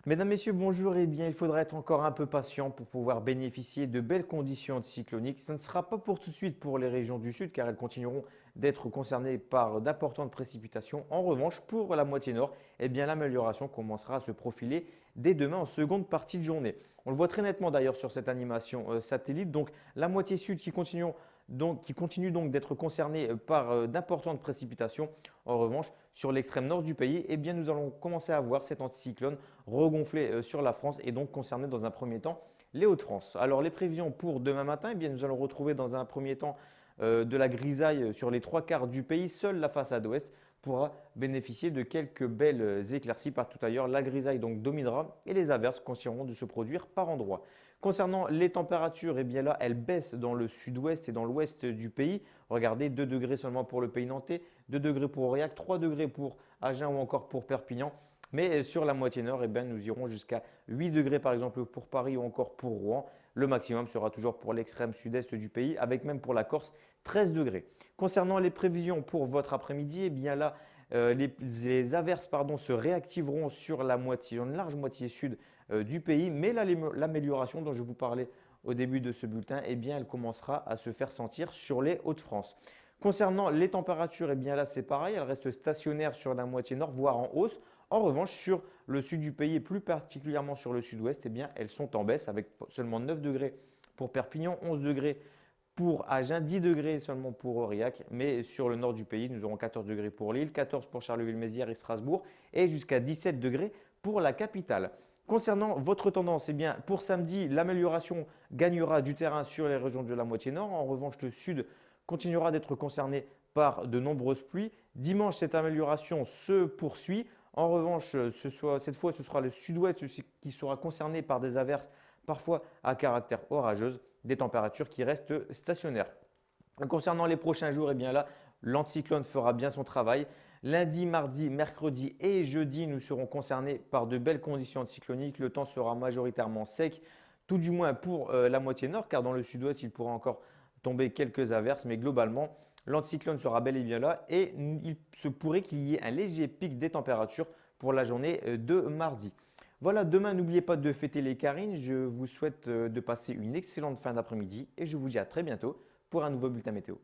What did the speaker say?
Mesdames, Messieurs, bonjour. Eh bien, il faudra être encore un peu patient pour pouvoir bénéficier de belles conditions anticycloniques. Ce ne sera pas pour tout de suite pour les régions du sud, car elles continueront d'être concernées par d'importantes précipitations. En revanche, pour la moitié nord, eh bien, l'amélioration commencera à se profiler dès demain en seconde partie de journée. On le voit très nettement d'ailleurs sur cette animation satellite. Donc, la moitié sud qui continue donc d'être concernée par d'importantes précipitations. En revanche, sur l'extrême nord du pays, eh bien, nous allons commencer à voir cet anticyclone regonfler sur la France et donc concerner dans un premier temps les Hauts-de-France. Alors les prévisions pour demain matin, eh bien, nous allons retrouver dans un premier temps de la grisaille sur les trois quarts du pays. Seule la façade ouest pourra bénéficier de quelques belles éclaircies partout ailleurs. La grisaille donc dominera et les averses continueront de se produire par endroits. Concernant les températures, eh bien là, elles baissent dans le sud-ouest et dans l'ouest du pays. Regardez, 2 degrés seulement pour le pays nantais, 2 degrés pour Aurillac, 3 degrés pour Agen ou encore pour Perpignan. Mais sur la moitié nord, eh bien, nous irons jusqu'à 8 degrés par exemple pour Paris ou encore pour Rouen. Le maximum sera toujours pour l'extrême sud-est du pays, avec même pour la Corse 13 degrés. Concernant les prévisions pour votre après-midi, eh bien là, les averses se réactiveront sur une large moitié sud du pays, mais l'amélioration dont je vous parlais au début de ce bulletin, eh bien, elle commencera à se faire sentir sur les Hauts-de-France. Concernant les températures, eh bien là c'est pareil, elles restent stationnaires sur la moitié nord, voire en hausse. En revanche, sur le sud du pays et plus particulièrement sur le sud-ouest, eh bien, elles sont en baisse avec seulement 9 degrés pour Perpignan, 11 degrés pour Agen, 10 degrés seulement pour Aurillac. Mais sur le nord du pays, nous aurons 14 degrés pour Lille, 14 pour Charleville-Mézières et Strasbourg et jusqu'à 17 degrés pour la capitale. Concernant votre tendance, eh bien, pour samedi, l'amélioration gagnera du terrain sur les régions de la moitié nord. En revanche, le sud continuera d'être concerné par de nombreuses pluies. Dimanche, cette amélioration se poursuit. En revanche, cette fois, ce sera le sud-ouest qui sera concerné par des averses parfois à caractère orageuse, des températures qui restent stationnaires. Concernant les prochains jours, eh bien là, l'anticyclone fera bien son travail. Lundi, mardi, mercredi et jeudi, nous serons concernés par de belles conditions anticycloniques. Le temps sera majoritairement sec, tout du moins pour la moitié nord, car dans le sud-ouest, il pourra encore tomber quelques averses, mais globalement, l'anticyclone sera bel et bien là et il se pourrait qu'il y ait un léger pic des températures pour la journée de mardi. Voilà, demain, n'oubliez pas de fêter les Carines. Je vous souhaite de passer une excellente fin d'après-midi et je vous dis à très bientôt pour un nouveau bulletin météo.